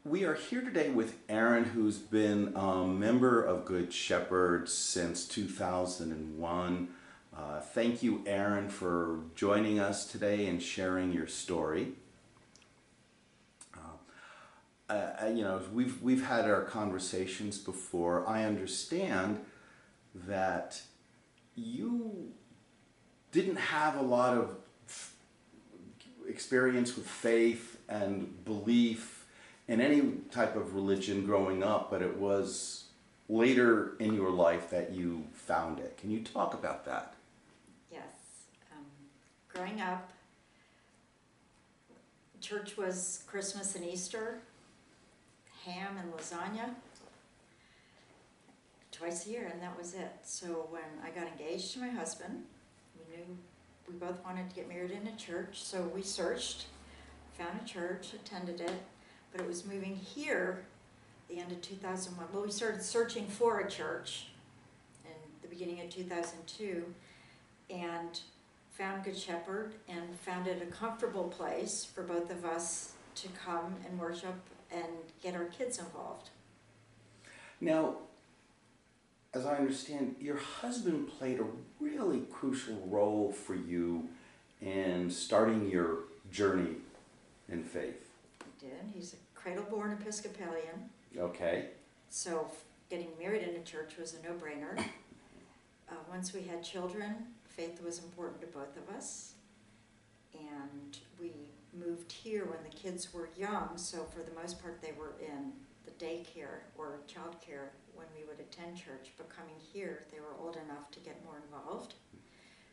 We are here today with Erin, who's been a member of Good Shepherd since 2001. Thank you, Erin, for joining us today and sharing your story. We've had our conversations before. I understand that you didn't have a lot of experience with faith and belief in any type of religion growing up, but it was later in your life that you found it. Can you talk about that? Yes. Growing up, church was Christmas and Easter, ham and lasagna, twice a year, and that was it. So when I got engaged to my husband, we knew we both wanted to get married in a church, so we searched, found a church, attended it, but it was moving here the end of 2001. Well, we started searching for a church in the beginning of 2002 and found Good Shepherd and found it a comfortable place for both of us to come and worship and get our kids involved. Now, as I understand, your husband played a really crucial role for you in starting your journey in faith. He did. He's a cradle-born Episcopalian. Okay. So getting married in a church was a no-brainer. Once we had children, faith was important to both of us. And we moved here when the kids were young, so for the most part they were in the daycare or childcare when we would attend church. But coming here, they were old enough to get more involved.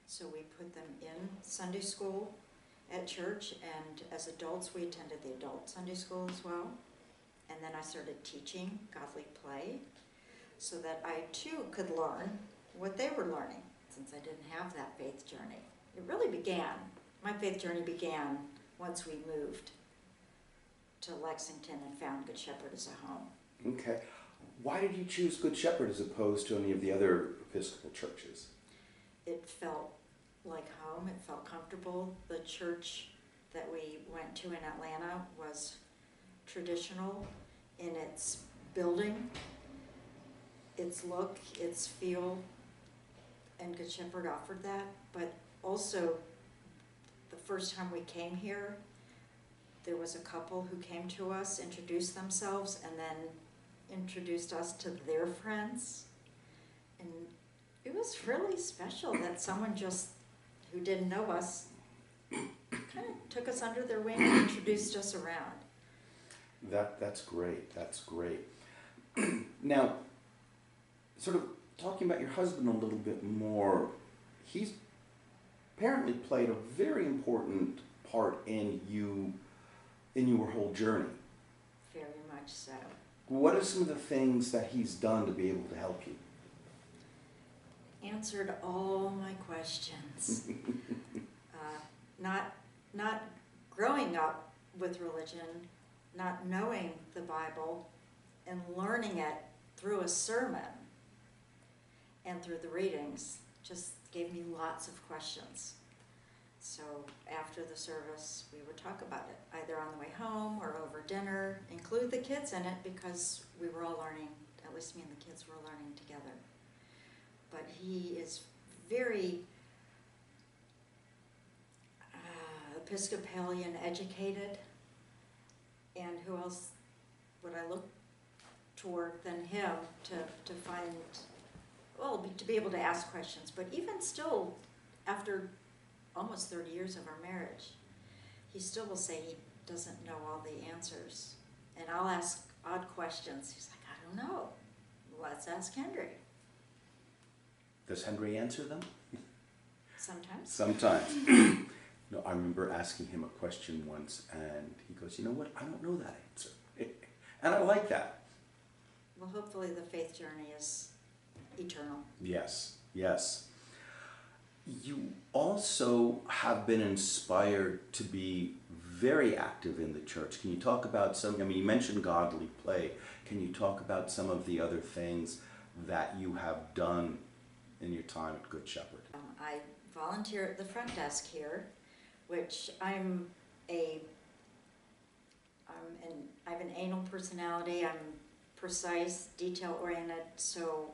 So we put them in Sunday school at church, and as adults we attended the adult Sunday school as well. And then I started teaching godly play so that I too could learn what they were learning, since I didn't have that faith journey. It really began, my faith journey began once we moved to Lexington and found Good Shepherd as a home. Okay. Why did you choose Good Shepherd as opposed to any of the other Episcopal churches? It felt like home, it felt comfortable. The church that we went to in Atlanta was traditional in its building, its look, its feel, and Good Shepherd offered that. But also, the first time we came here, there was a couple who came to us, introduced themselves, and then introduced us to their friends. And it was really special that someone just, who didn't know us, kind of took us under their wing and introduced us around. That's great. That's great. Now, sort of talking about your husband a little bit more, he's apparently played a very important part in your whole journey. Very much so. What are some of the things that he's done to be able to help you? Answered all my questions. Not growing up with religion, not knowing the Bible, and learning it through a sermon and through the readings just gave me lots of questions. So after the service, we would talk about it, either on the way home or over dinner, include the kids in it because we were all learning, at least me and the kids were learning together. But he is very Episcopalian educated, and who else would I look toward than him to find, well, to be able to ask questions. But even still, after almost 30 years of our marriage, he still will say he doesn't know all the answers. And I'll ask odd questions. He's like, I don't know. Let's ask Henry. Does Henry answer them? Sometimes. Sometimes. No, I remember asking him a question once, and he goes, you know what, I don't know that answer. And I like that. Well, hopefully the faith journey is eternal. Yes, yes. You also have been inspired to be very active in the church. Can you talk about some, I mean, you mentioned godly play. Can you talk about some of the other things that you have done in your time at Good Shepherd? I volunteer at the front desk here, which I've have an anal personality. I'm precise, detail-oriented, so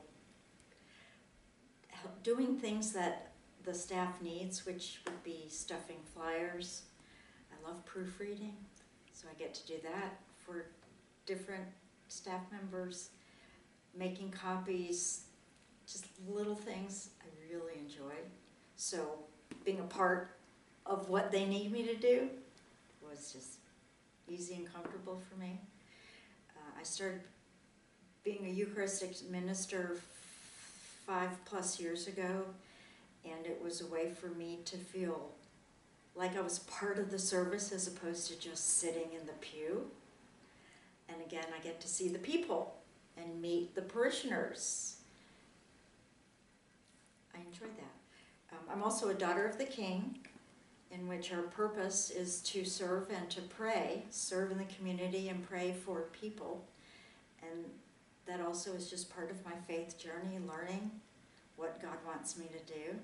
doing things that the staff needs, which would be stuffing flyers. I love proofreading, so I get to do that for different staff members, making copies, just little things I really enjoy. So being a part of what they need me to do was just easy and comfortable for me. I started being a Eucharistic minister 5+ years ago, and it was a way for me to feel like I was part of the service as opposed to just sitting in the pew. And again, I get to see the people and meet the parishioners. I enjoy that. I'm also a daughter of the King, in which our purpose is to serve and to pray, serve in the community and pray for people. And that also is just part of my faith journey, learning what God wants me to do.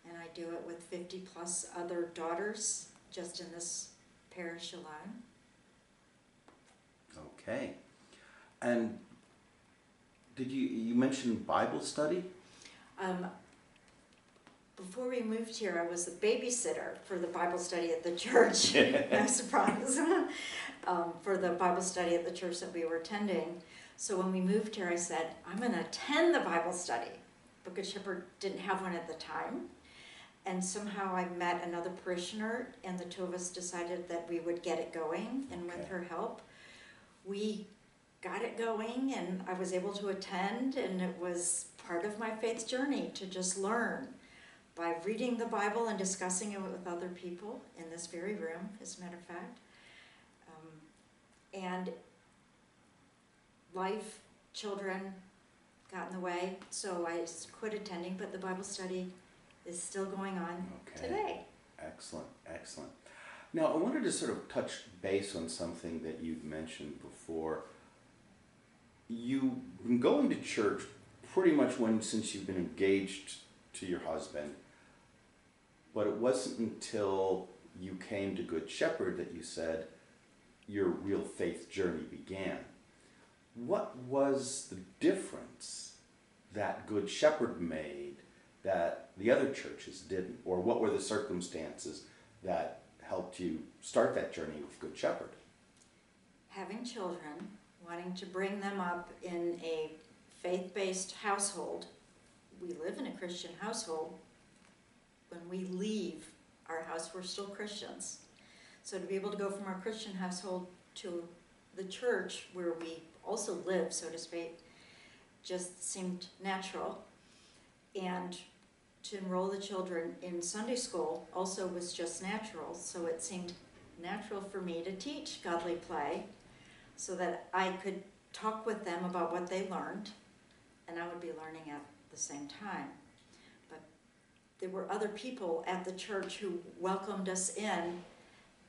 And I do it with 50+ other daughters just in this parish alone. Okay. And did you mention Bible study? Before we moved here, I was a babysitter for the Bible study at the church. No surprise. For the Bible study at the church that we were attending. So when we moved here, I said, I'm going to attend the Bible study. But Good Shepherd didn't have one at the time. And somehow I met another parishioner, and the two of us decided that we would get it going. And with her help, we got it going, and I was able to attend, and it was part of my faith journey to just learn by reading the Bible and discussing it with other people in this very room, as a matter of fact. And life, children got in the way, so I quit attending, but the Bible study is still going on today. Excellent, excellent. Now, I wanted to sort of touch base on something that you've mentioned before. You've been going to church pretty much since you've been engaged to your husband, but it wasn't until you came to Good Shepherd that you said your real faith journey began. What was the difference that Good Shepherd made that the other churches didn't? Or what were the circumstances that helped you start that journey with Good Shepherd? Having children, wanting to bring them up in a faith-based household. We live in a Christian household. When we leave our house, we're still Christians. So to be able to go from our Christian household to the church, where we also live, so to speak, just seemed natural. And to enroll the children in Sunday school also was just natural, so it seemed natural for me to teach godly play so that I could talk with them about what they learned, and I would be learning at the same time. But there were other people at the church who welcomed us in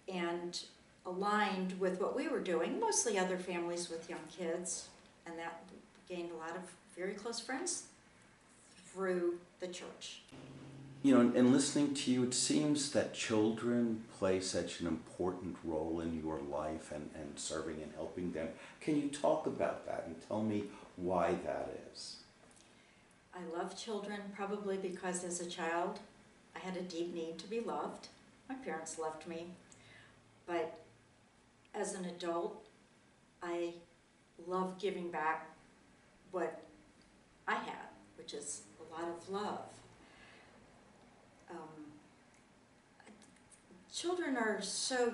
and aligned with what we were doing, mostly other families with young kids, and that gained a lot of very close friends through the church. You know, and listening to you, it seems that children play such an important role in your life and serving and helping them. Can you talk about that and tell me why that is? I love children probably because as a child I had a deep need to be loved. My parents loved me. But as an adult, I love giving back what I had, which is a lot of love.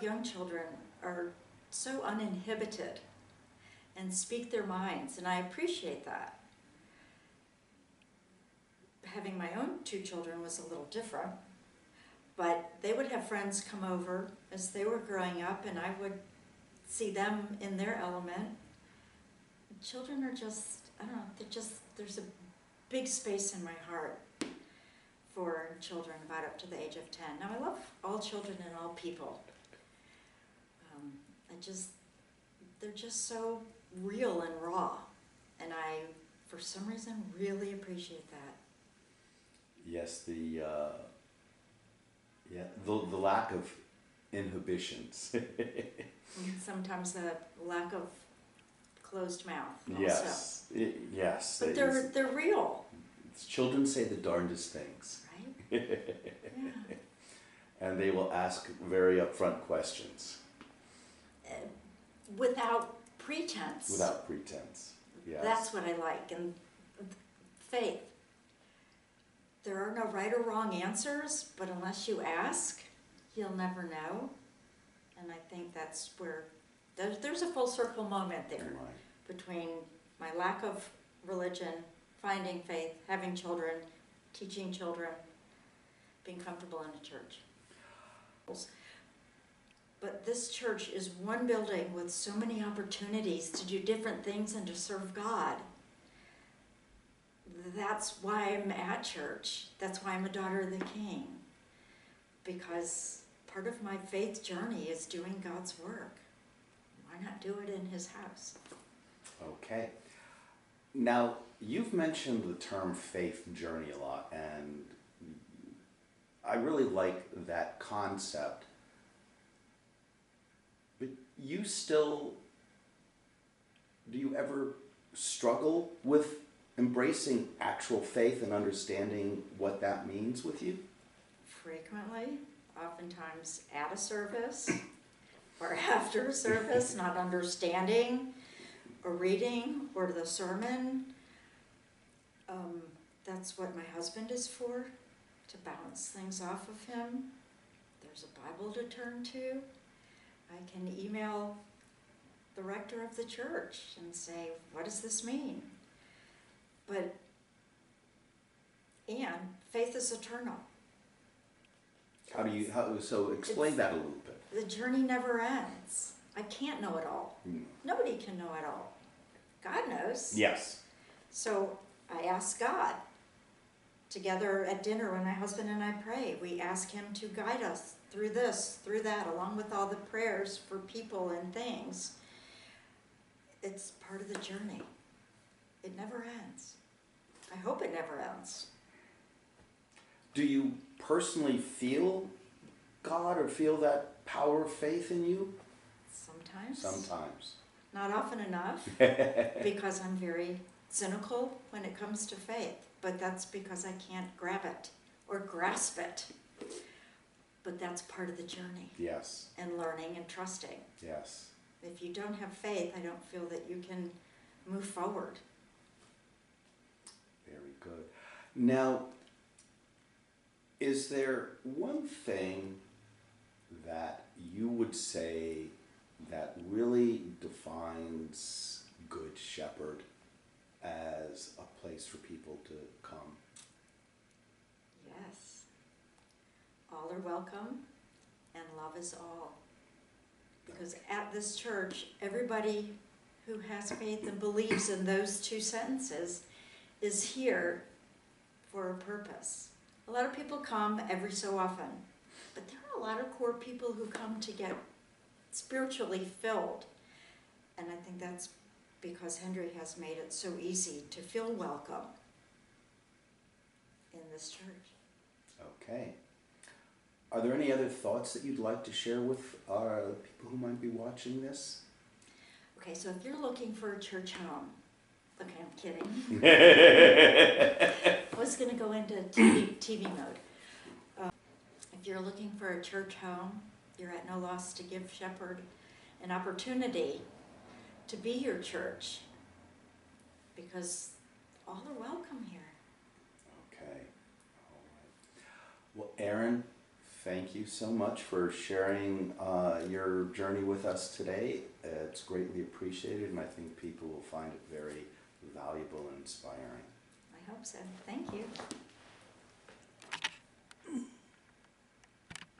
Young children are so uninhibited and speak their minds, and I appreciate that. Having my own 2 children was a little different, but they would have friends come over as they were growing up, and I would see them in their element. Children are just, I don't know, there's a big space in my heart for children about up to the age of 10. Now, I love all children and all people. They're just so real and raw, and I, for some reason, really appreciate that. Yes, the lack of inhibitions. Sometimes a lack of closed mouth also. Yes, yes. But they're real. Children say the darndest things. Right? Yeah. And they will ask very upfront questions. Without pretense. Without pretense, yes. That's what I like. And faith. There are no right or wrong answers, but unless you ask, you'll never know. And I think that's where there's a full circle moment there Right. between my lack of religion, finding faith, having children, teaching children, being comfortable in a church. But this church is one building with so many opportunities to do different things and to serve God. That's why I'm at church. That's why I'm a daughter of the King. Because part of my faith journey is doing God's work. Why not do it in His house? Okay. Now, you've mentioned the term faith journey a lot, and I really like that concept. But you still, do you ever struggle with embracing actual faith and understanding what that means with you? Frequently, oftentimes at a service or after a service, not understanding a reading or the sermon. That's what my husband is for, to bounce things off of him. There's a Bible to turn to. I can email the rector of the church and say, what does this mean? And faith is eternal. So explain that a little bit. The journey never ends. I can't know it all. Nobody can know it all. God knows. Yes. So I ask God. Together at dinner when my husband and I pray, we ask Him to guide us through this, through that, along with all the prayers for people and things. It's part of the journey. It never ends. I hope it never ends. Do you personally feel God or feel that power of faith in you? Sometimes. Sometimes. Not often enough, because I'm very cynical when it comes to faith. But that's because I can't grab it or grasp it. But that's part of the journey. Yes. And learning and trusting. Yes. If you don't have faith, I don't feel that you can move forward. Very good. Now, is there one thing that you would say that really defines Good Shepherd as a place for people to come? Yes. All are welcome and love is all. Because at this church, everybody who has faith and believes in those two sentences is here for a purpose. A lot of people come every so often, but there are a lot of core people who come to get spiritually filled. And I think that's because Henry has made it so easy to feel welcome in this church. Okay. Are there any other thoughts that you'd like to share with our people who might be watching this? Okay, so if you're looking for a church home, okay, I'm kidding. I was going to go into TV mode. If you're looking for a church home, you're at no loss to give Shepherd an opportunity to be your church, because all are welcome here. Okay. All right. Well, Erin, thank you so much for sharing your journey with us today. It's greatly appreciated, and I think people will find it very valuable and inspiring. I hope so. Thank you.